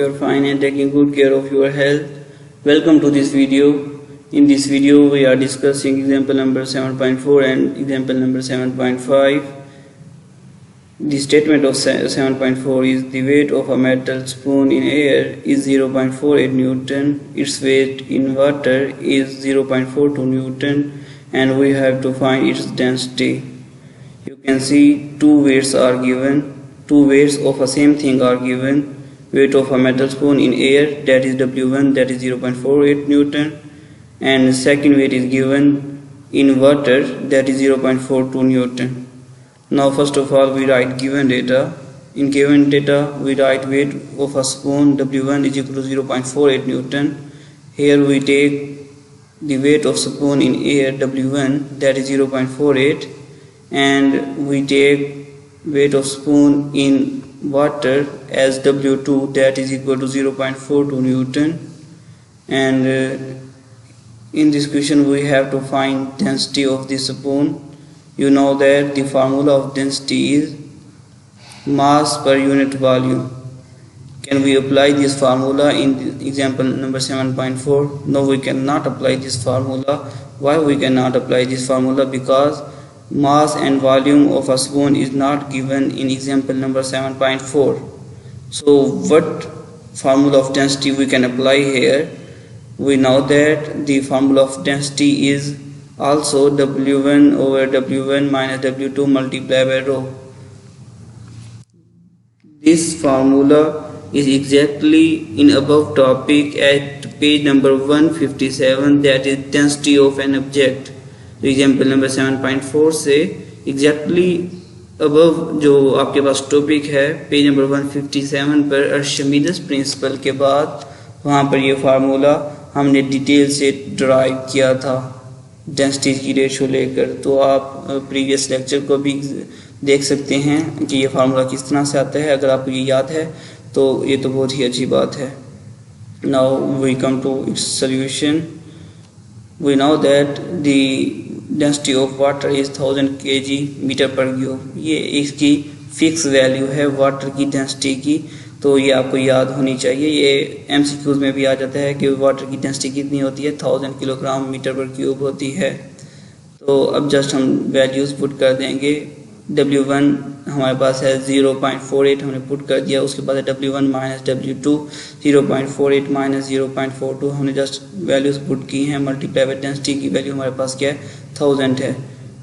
are fine and taking good care of your health. Welcome to this video. In this video we are discussing example number 7.4 and example number 7.5. The statement of 7.4 is the weight of a metal spoon in air is 0.48 Newton. Its weight in water is 0.42 Newton and we have to find its density. You can see two weights are given. Two weights of a same thing are given. Weight of a metal spoon in air, that is W1, that is 0.48 Newton, and second weight is given in water, that is 0.42 Newton. Now first of all we write given data. In given data we write weight of a spoon W1 is equal to 0.48 Newton. Here we take the weight of spoon in air W1, that is 0.48, and we take weight of spoon in water as W2, that is equal to 0.42 Newton. And in this question we have to find density of the spoon. You know that the formula of density is mass per unit volume. Can we apply this formula in example number 7.4? No, we cannot apply this formula. Why we cannot apply this formula? Because mass and volume of a spoon is not given in example number 7.4. So what formula of density we can apply here? We know that the formula of density is also W1 over W1 minus W2 multiplied by rho. This formula is exactly in above topic at page number 157, that is density of an object. Example number 7.4 से exactly above जो आपके पास topic है page number 157 पर आर्चिमेडीज principal के बाद वहाँ पर ये फार्मूला हमने डिटेल से ड्राइव किया था डेंसिटी की रेशो लेकर। तो आप प्रीवियस लेक्चर को भी देख सकते हैं कि ये फार्मूला किस तरह से आता है। अगर आपको ये याद है तो ये तो बहुत ही अच्छी बात है। Now we come to its solution. We know that the density of water is 1000 kg metre per cube. ये इसकी फिक्स वैल्यू है वाटर की डेंसिटी की, तो ये आपको याद होनी चाहिए। ये MCQs में भी आ जाता है कि वाटर की डेंसिटी कितनी होती है, 1000 किलोग्राम मीटर पर क्यूब होती है। तो अब जस्ट हम वैल्यूज पुट कर देंगे। W1 हमारे पास है 0.48, हमने पुट कर दिया। उसके बाद है W1 माइनस W2, 0.48 माइनस 0.42 हमने जस्ट वैल्यूज पुट की हैं। मल्टीप्लाई बाय डेंसिटी की वैल्यू हमारे पास क्या है, 1000 है।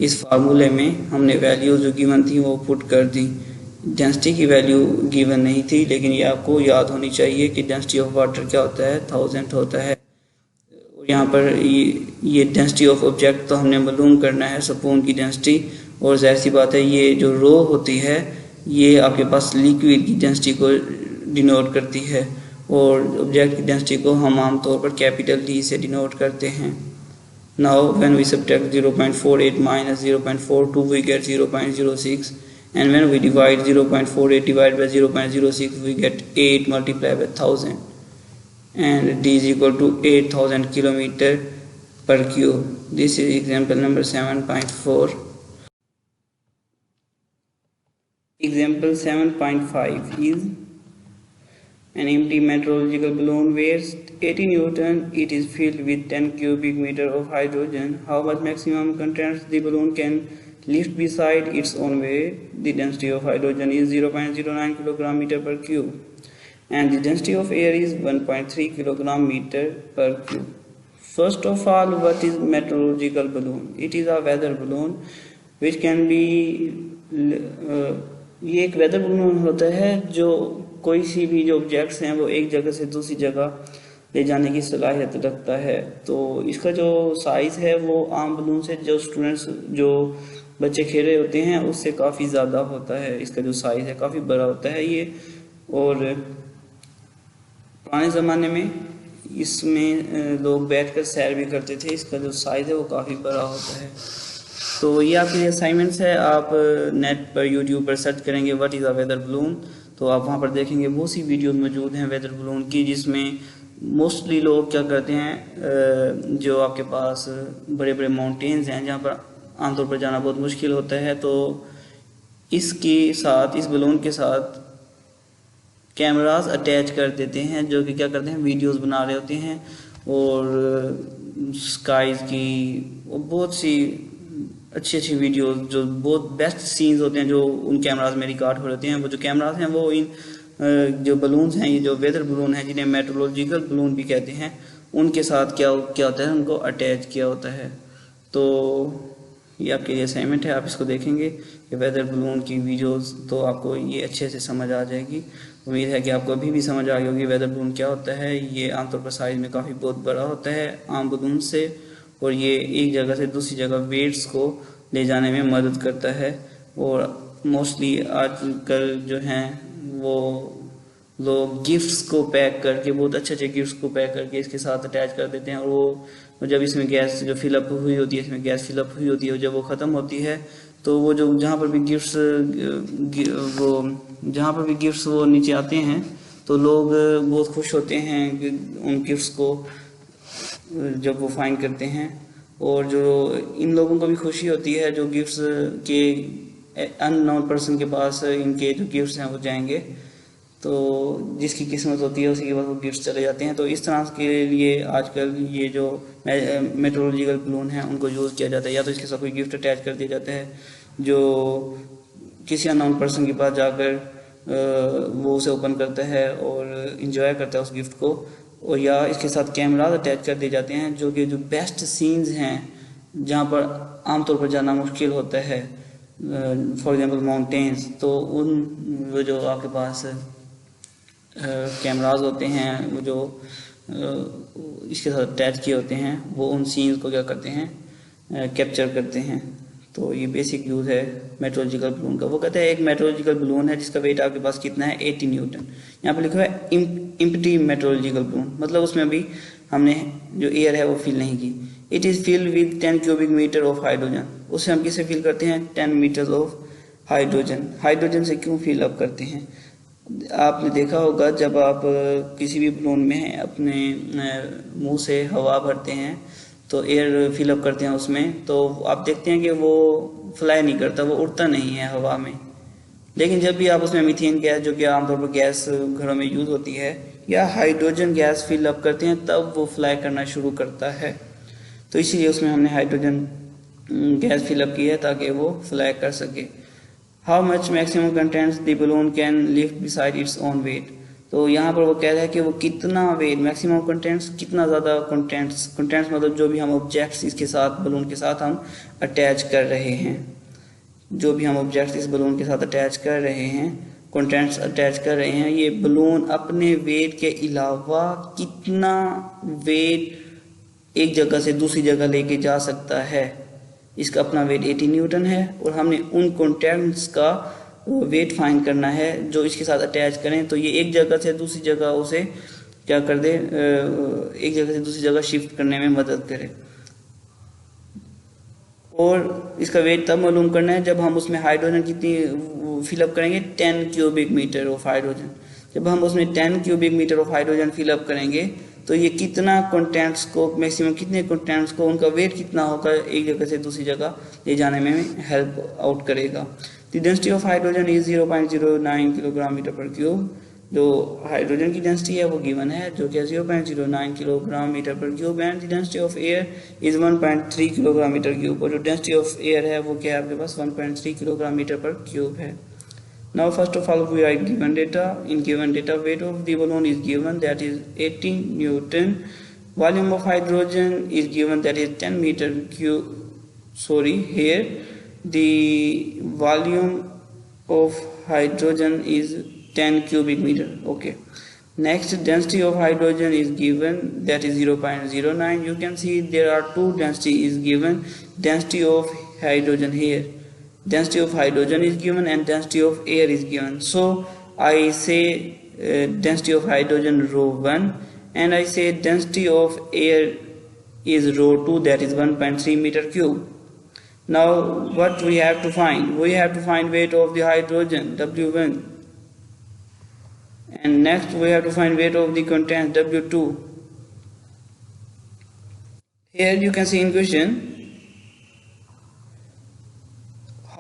इस फार्मूले में हमने वैल्यूज जो गिवन थी वो पुट कर दी। डेंसिटी की वैल्यू गिवन नहीं थी, लेकिन ये आपको याद होनी चाहिए कि डेंसिटी ऑफ वाटर क्या होता है, 1000 होता है। और यहाँ पर ये डेंसिटी ऑफ ऑब्जेक्ट तो हमने मालूम करना है, स्पून की डेंसिटी। और जाहिर सी बात है ये जो रो होती है ये आपके पास लिक्विड की डेंसिटी को डिनोट करती है, और ऑब्जेक्ट की डेंसिटी को हम आमतौर पर कैपिटल D से डिनोट करते हैं। Now when we subtract 0.48 minus 0.42 we get 0.06, and when we divide 0.48 divide by 0.06 we get 8 multiply by 1000 and D is equal to 8000 kilometre per cube. This is example number 7.4। Example 7.5 is an empty meteorological balloon weighs 80 Newton. It is filled with 10 cubic meter of hydrogen. How much maximum contents the balloon can lift beside its own weight? The density of hydrogen is 0.09 kilogram meter per cube, and the density of air is 1.3 kilogram meter per cube. First of all, what is meteorological balloon? It is a weather balloon which can be ये एक weather balloon होता है जो कोई सी भी जो objects हैं वो एक जगह से दूसरी जगह ले जाने की सलाहियत रखता है। तो इसका जो साइज़ है वो आम बलून से, जो स्टूडेंट्स जो बच्चे खेल रहे होते हैं उससे काफ़ी ज़्यादा होता है। इसका जो साइज़ है काफ़ी बड़ा होता है ये, और पुराने ज़माने में इसमें लोग बैठकर सैर भी करते थे। इसका जो साइज़ है वो काफ़ी बड़ा होता है। तो ये आपके लिए असाइनमेंट्स है। आप नेट पर यूट्यूब पर सर्च करेंगे what is a weather balloon, तो आप वहाँ पर देखेंगे बहुत सी वीडियोस मौजूद हैं वेदर बलून की, जिसमें मोस्टली लोग क्या करते हैं, जो आपके पास बड़े बड़े माउंटेन्स हैं जहाँ पर आमतौर पर जाना बहुत मुश्किल होता है, तो इसके साथ, इस बलून के साथ कैमरास अटैच कर देते हैं, जो कि क्या करते हैं, वीडियोस बना रहे होते हैं और स्काइज की और बहुत सी अच्छी अच्छी वीडियोस, जो बहुत बेस्ट सीन्स होते हैं जो उन कैमरास में रिकॉर्ड हो रहे हैं। वो जो कैमरास हैं वो इन जो बलून्स हैं, ये जो वेदर बलून हैं जिन्हें मेट्रोलॉजिकल बलून भी कहते हैं, उनके साथ क्या क्या होता है, उनको अटैच किया होता है। तो ये आपके लिए असाइनमेंट है, आप इसको देखेंगे कि वेदर बलून की वीडियोस, तो आपको ये अच्छे से समझ आ जाएगी। उम्मीद है कि आपको अभी भी समझ आ गई होगी वेदर बलून क्या होता है। ये आमतौर पर साइज में काफ़ी बहुत बड़ा होता है आम बलून से, और ये एक जगह से दूसरी जगह वेट्स को ले जाने में मदद करता है। और मोस्टली आजकल जो हैं वो लोग गिफ्ट्स को पैक करके, बहुत अच्छे अच्छे गिफ्ट्स को पैक करके इसके साथ अटैच कर देते हैं। और वो जब इसमें गैस जो फिलअप हुई होती है, इसमें गैस फिलअप हुई होती है, जब वो ख़त्म होती है तो वो जो जहाँ पर भी गिफ्ट्स वो नीचे आते हैं तो लोग बहुत खुश होते हैं उन गिफ्ट्स को जब वो फाइंड करते हैं। और जो इन लोगों को भी खुशी होती है जो गिफ्ट्स के अननोन पर्सन के पास इनके जो गिफ्ट्स हैं वो जाएंगे, तो जिसकी किस्मत होती है उसी के पास वो गिफ्ट्स चले जाते हैं। तो इस तरह के लिए आजकल ये जो मेट्रोलॉजिकल बलून हैं उनको यूज़ किया जाता है, या तो इसके साथ कोई गिफ्ट अटैच कर दिया जाता है जो किसी अननोन पर्सन के पास जाकर वो उसे ओपन करता है और इंजॉय करता है उस गिफ्ट को, और या इसके साथ कैमराज अटैच कर दिए जाते हैं जो कि जो बेस्ट सीन्स हैं जहाँ पर आमतौर पर जाना मुश्किल होता है, फॉर एग्जांपल माउंटेन्स, तो उन वो जो आपके पास कैमराज होते हैं वो जो इसके साथ अटैच किए होते हैं वो उन सीन्स को क्या करते हैं, कैप्चर करते हैं। तो ये बेसिक यूज़ है मेट्रोलॉजिकल बलून का। वो कहते हैं एक मेट्रोलॉजिकल बलून है जिसका वेट आपके पास कितना है, 80 न्यूटन। यहाँ पर लिखा हुआ है इम्प्टी मेट्रोलॉजिकल बलून, मतलब उसमें अभी हमने जो एयर है वो फिल नहीं की। It is filled with 10 cubic metre of hydrogen. उसे हम किससे फिल करते हैं, 10 मीटर्स ऑफ हाइड्रोजन। हाइड्रोजन से क्यों फिल अप करते हैं, आपने देखा होगा जब आप किसी भी बलून में अपने मुंह से हवा भरते हैं तो एयर फिलअप करते हैं उसमें, तो आप देखते हैं कि वो फ्लाई नहीं करता, वो उड़ता नहीं है हवा में। लेकिन जब भी आप उसमें मीथेन गैस, जो कि आमतौर पर गैस घरों में यूज़ होती है, या हाइड्रोजन गैस फिलअप करते हैं तब वो फ्लाई करना शुरू करता है। तो इसीलिए उसमें हमने हाइड्रोजन गैस फिलअप की है ताकि वो फ्लाई कर सके। How much maximum contents the balloon can lift beside its own wait. तो यहाँ पर वो कह रहा है कि वो कितना वेट, मैक्सिमम कंटेंट्स, कितना ज़्यादा कंटेंट्स मतलब जो भी हम ऑब्जेक्ट्स इसके साथ बलून के साथ हम अटैच कर रहे हैं, जो भी हम ऑब्जेक्ट्स इस बलून के साथ अटैच कर रहे हैं, कंटेंट्स अटैच कर रहे हैं, ये बलून अपने वेट के अलावा कितना वेट एक जगह से दूसरी जगह लेके जा सकता है। इसका अपना वेट 80 न्यूटन है और हमने उन कंटेंट्स का वेट फाइंड करना है जो इसके साथ अटैच करें तो ये एक जगह से दूसरी जगह उसे क्या कर दे, एक जगह से दूसरी जगह शिफ्ट करने में मदद करे। और इसका वेट तब मालूम करना है जब हम उसमें हाइड्रोजन कितनी फिलअप करेंगे, 10 क्यूबिक मीटर ऑफ हाइड्रोजन। जब हम उसमें 10 cubic metre of hydrogen fill up करेंगे तो ये कितना कंटेंट्स को, मैक्सिमम कितने कंटेंट्स को, उनका वेट कितना होगा एक जगह से दूसरी जगह ले जाने में हेल्प आउट करेगा। The density of hydrogen is 0.09 kilogram metre per cube. जो हाइड्रोजन की डेंसिटी है वो गिवन है जो कि 0.09 kilogram metre per cube, and the density of air is 1.3 kilogram metre cube. और जो डेंसिटी ऑफ एयर है वो क्या है आपके पास, 1.3 किलोग्राम मीटर पर क्यूब है। Now first of all we are given data. In given data, weight of the balloon is given, that is 18 Newton. Volume of hydrogen is given, that is 10 meter cube. Sorry, here the volume of hydrogen is 10 cubic meter. Okay. Next, density of hydrogen is given, that is 0.09. You can see there are two density is given. Density of hydrogen here. Density of hydrogen is given and density of air is given. So I say density of hydrogen ρ1 and I say density of air is ρ2, that is 1.3 meter cube. Now what we have to find? We have to find weight of the hydrogen, W1, and next we have to find weight of the contents, W2. Here you can see in question,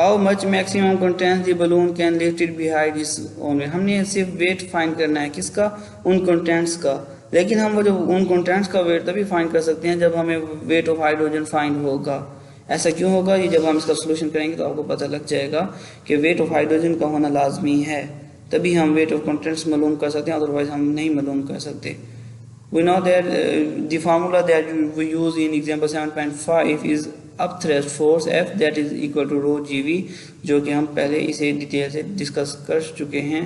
how much maximum contents the balloon can lift it behind its own wait. हमने सिर्फ weight find करना है किसका, उन contents का, लेकिन हम वो जो उन कंटेंट्स का वेट तभी फाइंड कर सकते हैं जब हमें वेट ऑफ हाइड्रोजन फाइंड होगा। ऐसा क्यों होगा, ये जब हम इसका सोल्यूशन करेंगे तो आपको पता लग जाएगा कि वेट ऑफ हाइड्रोजन का होना लाजमी है, तभी हम वेट ऑफ कंटेंट्स मालूम कर सकते हैं, अदरवाइज हम नहीं मालूम कर सकते। We know that the formula that we use in example 7.5 is upthrust force F that is equal to rho GV, जो कि हम पहले इसे डिटेल से डिस्कस कर चुके हैं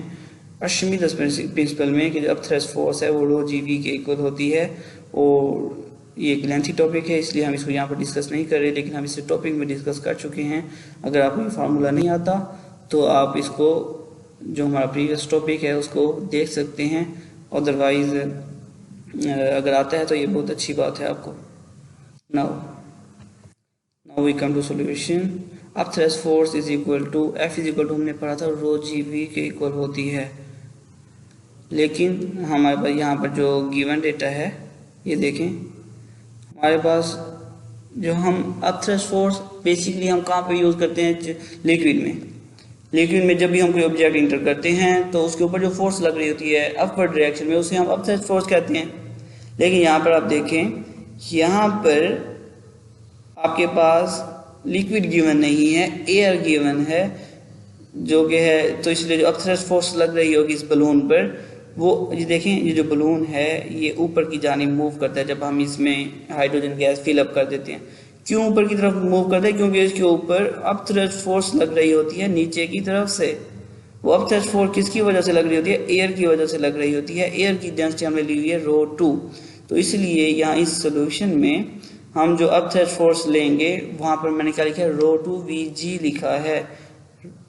अश्मित प्रिंसिपल में कि जो अपथ्रस्ट फोर्स है वो रो GV के इक्वल होती है। और ये एक लेंथी टॉपिक है इसलिए हम इसको यहाँ पर डिस्कस नहीं कर रहे, लेकिन हम इसे टॉपिक में डिस्कस कर चुके हैं। अगर आपको ये फार्मूला नहीं आता तो आप इसको जो हमारा प्रीवियस टॉपिक है उसको देख सकते हैं, अदरवाइज अगर आता है तो ये बहुत अच्छी बात है आपको। Now we come to solution. Upthrust force is equal to F is equal to हमने पढ़ा था रो GV के इक्वल होती है, लेकिन हमारे पास यहाँ पर जो गिवन डेटा है ये देखें, हमारे पास जो हम अपथ्रस्ट फोर्स बेसिकली हम कहाँ पे यूज़ करते हैं, लिक्विड में। लिक्विड में जब भी हम कोई ऑब्जेक्ट इंटर करते हैं तो उसके ऊपर जो फोर्स लग रही होती है अपवर्ड डायरेक्शन में, उसे हम अपथ्रस्ट फोर्स कहते हैं। लेकिन यहाँ पर आप देखें, यहाँ पर आपके पास लिक्विड गिवन नहीं है, एयर गिवन है जो कि है, तो इसलिए जो अपथ्रस्ट फोर्स लग रही होगी इस बलून पर, वो ये देखें, ये जो बलून है ये ऊपर की जानिब मूव करता है जब हम इसमें हाइड्रोजन गैस फिल अप कर देते हैं। क्यों ऊपर की तरफ मूव करता है, क्योंकि इसके ऊपर अपथ्रस्ट फोर्स लग रही होती है नीचे की तरफ से। वो अपथ्रस्ट फोर्स किसकी वजह से लग रही होती है, एयर की वजह से लग रही होती है। एयर की डेंसिटी हमने ली हुई है ρ2, तो इसलिए यहाँ इस सोल्यूशन में हम जो अपथ्रस्ट फोर्स लेंगे वहां पर मैंने क्या लिखा है, ρ2Vg लिखा है।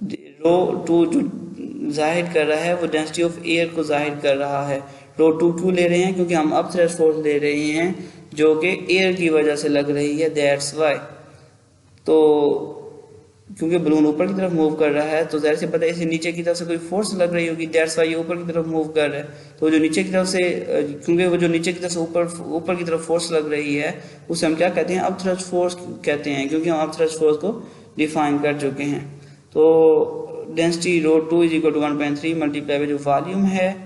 ρ2 जो जाहिर कर रहा है वो डेंसिटी ऑफ एयर को जाहिर कर रहा है। ρ2 क्यों ले रहे हैं, क्योंकि हम अपथ्रस्ट फोर्स ले रहे हैं जो कि एयर की वजह से लग रही है, दैट्स वाई। तो क्योंकि बलून ऊपर की तरफ मूव कर रहा है तो जाहिर से पता है इसे नीचे की तरफ से कोई फोर्स लग रही होगी, दैट्स वाई ये ऊपर की तरफ मूव कर रहा है। तो जो नीचे की तरफ से, क्योंकि वो जो नीचे की तरफ से ऊपर की तरफ फोर्स लग रही है उसे हम क्या कहते हैं, अपथ्रस्ट फोर्स कहते हैं, क्योंकि हम अपथ्रस्ट फोर्स को डिफाइन कर चुके हैं। तो density ρ2 is equal to 1.3 multiply जो वॉल्यूम है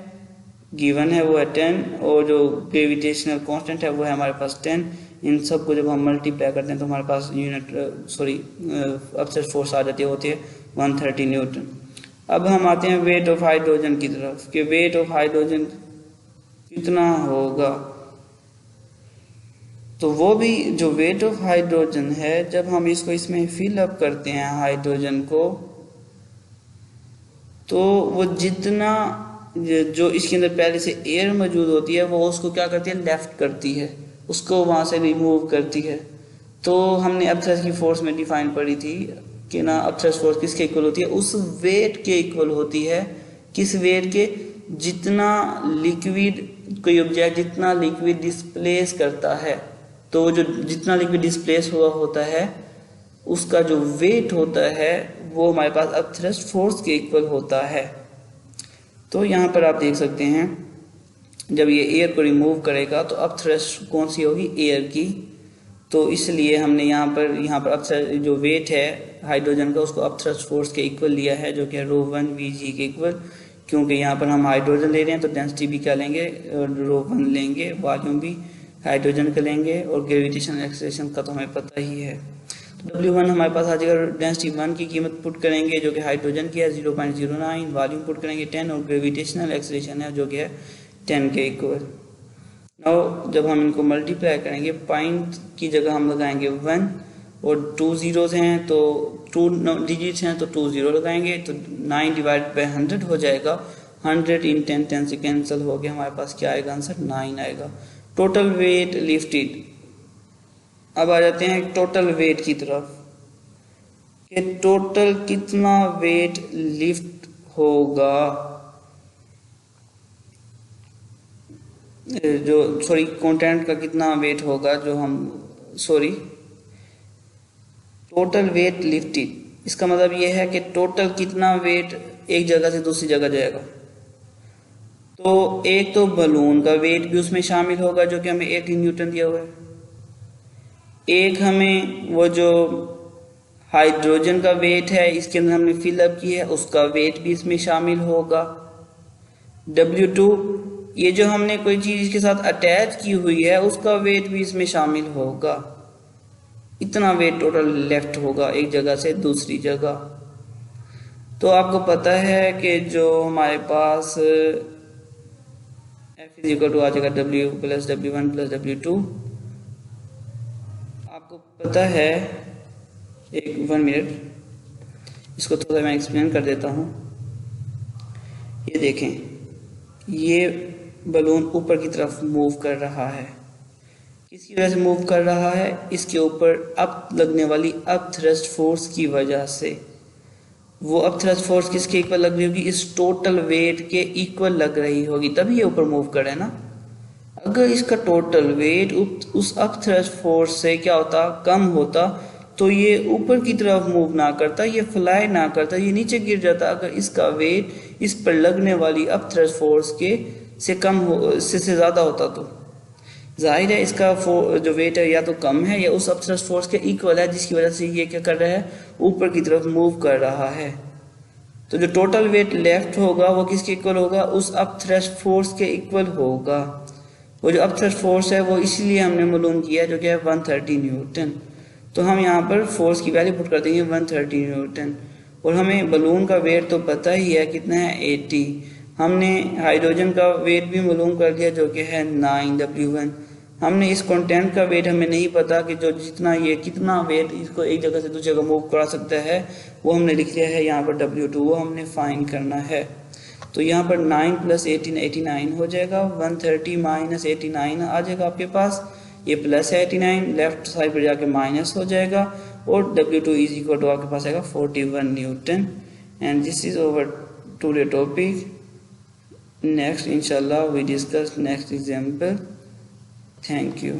गिवन है वो है 10, और जो ग्रेविटेशनल कांस्टेंट है वो है हमारे पास 10। इन सब को जब हम मल्टीप्लाई करते हैं तो हमारे पास अपथ्रस्ट फोर्स आ जाती है, होती है 130 न्यूटन। अब हम आते हैं वेट ऑफ हाइड्रोजन की तरफ कि वेट ऑफ हाइड्रोजन कितना होगा। तो वो भी जो वेट ऑफ हाइड्रोजन है, जब हम इसको इसमें फिल अप करते हैं हाइड्रोजन को, तो वो जितना जो इसके अंदर पहले से एयर मौजूद होती है वो उसको क्या करती है, लेफ्ट करती है, उसको वहां से रिमूव करती है। तो हमने अपथ्रस्ट की फोर्स में डिफाइन पढ़ी थी कि ना अपथ्रस्ट फोर्स किसके इक्वल होती है, उस वेट के इक्वल होती है। किस वेट के, जितना लिक्विड कोई ऑब्जेक्ट जितना लिक्विड डिस्प्लेस करता है, तो जो जितना लिक्विड डिस्प्लेस हुआ होता है उसका जो वेट होता है वो हमारे पास अपथ्रस्ट फोर्स के इक्वल होता है। तो यहाँ पर आप देख सकते हैं जब ये एयर को रिमूव करेगा तो अपथ्रस्ट कौन सी होगी, एयर की। तो इसलिए हमने यहाँ पर अपथ्रस्ट जो वेट है हाइड्रोजन का उसको अपथ्रस्ट फोर्स के इक्वल लिया है, जो कि है ρ1Vg के इक्वल। क्योंकि यहाँ पर हम हाइड्रोजन ले रहे हैं तो डेंसिटी भी क्या लेंगे, ρ1 लेंगे, वॉल्यूम भी हाइड्रोजन का लेंगे, और ग्रेविटेशनल एक्सेलरेशन का तो हमें पता ही है। W1 हमारे पास आ जाएगा, डेंसिटी 1 की कीमत पुट करेंगे जो कि हाइड्रोजन की है 0.09, वॉल्यूम पुट करेंगे 10, और ग्रेविटेशनल एक्सेलरेशन है जो कि है 10 के इक्वल। नाउ जब हम इनको मल्टीप्लाई करेंगे, पॉइंट की जगह हम लगाएंगे 1 और 2 जीरोस हैं तो 2 डिजिट्स हैं तो 2 जीरो लगाएंगे, तो 9 डिवाइड बाय 100 हो जाएगा। 100 इन 10, 10 से कैंसिल हो गया, हमारे पास क्या आएगा आंसर, 9 आएगा। Total weight lifted. अब आ जाते हैं टोटल वेट की तरफ कि टोटल कितना वेट लिफ्ट होगा, जो कंटेंट का कितना वेट होगा, जो हम टोटल वेट लिफ्टेड। इसका मतलब ये है कि टोटल कितना वेट एक जगह से दूसरी जगह जाएगा। तो एक तो बलून का वेट भी उसमें शामिल होगा जो कि हमें 18 न्यूटन दिया हुआ है। एक हमें वो जो हाइड्रोजन का वेट है, इसके अंदर हमने फिलअप किया है, उसका वेट भी इसमें शामिल होगा। W2 ये जो हमने कोई चीज इसके साथ अटैच की हुई है उसका वेट भी इसमें शामिल होगा। इतना वेट टोटल लेफ्ट होगा एक जगह से दूसरी जगह। तो आपको पता है कि जो हमारे पास F इज इक्वल टू आ जाएगा W plus W1 plus W2। आपको पता है, एक 1 मिनट, इसको थोड़ा मैं एक्सप्लेन कर देता हूँ। ये देखें, ये बलून ऊपर की तरफ मूव कर रहा है। किसकी वजह से मूव कर रहा है? इसके ऊपर अप लगने वाली अप थ्रस्ट फोर्स की वजह से। वो अप थ्रस्ट फोर्स किसके इक्वल लग रही होगी? इस टोटल वेट के इक्वल लग रही होगी, तभी ये ऊपर मूव कर रहा है ना। अगर इसका टोटल वेट उस अप थ्रस्ट फोर्स से क्या होता, कम होता, तो ये ऊपर की तरफ मूव ना करता, ये फ्लाई ना करता, ये नीचे गिर जाता। अगर इसका वेट इस पर लगने वाली अप थ्रस्ट फोर्स के से कम हो, से ज़्यादा होता, तो जाहिर है इसका जो वेट है या तो कम है या उस अप थ्रस्ट फोर्स के इक्वल है, जिसकी वजह से ये क्या कर रहा है, ऊपर की तरफ मूव कर रहा है। तो जो टोटल वेट लेफ्ट होगा वो किसके इक्वल होगा? उस अप थ्रस्ट फोर्स के इक्वल होगा। वो जो अप थ्रस्ट फोर्स है वो इसलिए हमने मालूम किया, जो कि है 130 न्यूटन। तो हम यहाँ पर फोर्स की वैल्यू पुट कर देंगे 130 न्यूटन। और हमें बलून का वेट तो पता ही है, कितना है, 80। हमने हाइड्रोजन का वेट भी मालूम कर लिया, जो कि है 9W1। हमने इस कंटेंट का वेट हमें नहीं पता कि जो जितना ये कितना वेट इसको एक जगह से दूसरी जगह मूव करा सकता है, वो हमने लिख लिया है यहाँ पर W2, वो हमने फाइंड करना है। तो यहाँ पर 9 प्लस 18 89 हो जाएगा, 130 माइनस 89 आ जाएगा आपके पास, ये प्लस है 89, लेफ्ट साइड पर जाके माइनस हो जाएगा, और W2 इज इक्वल टू आपके पास आएगा 41 Newton. And this is over today topic. Next, inshallah, we discuss next example. Thank you.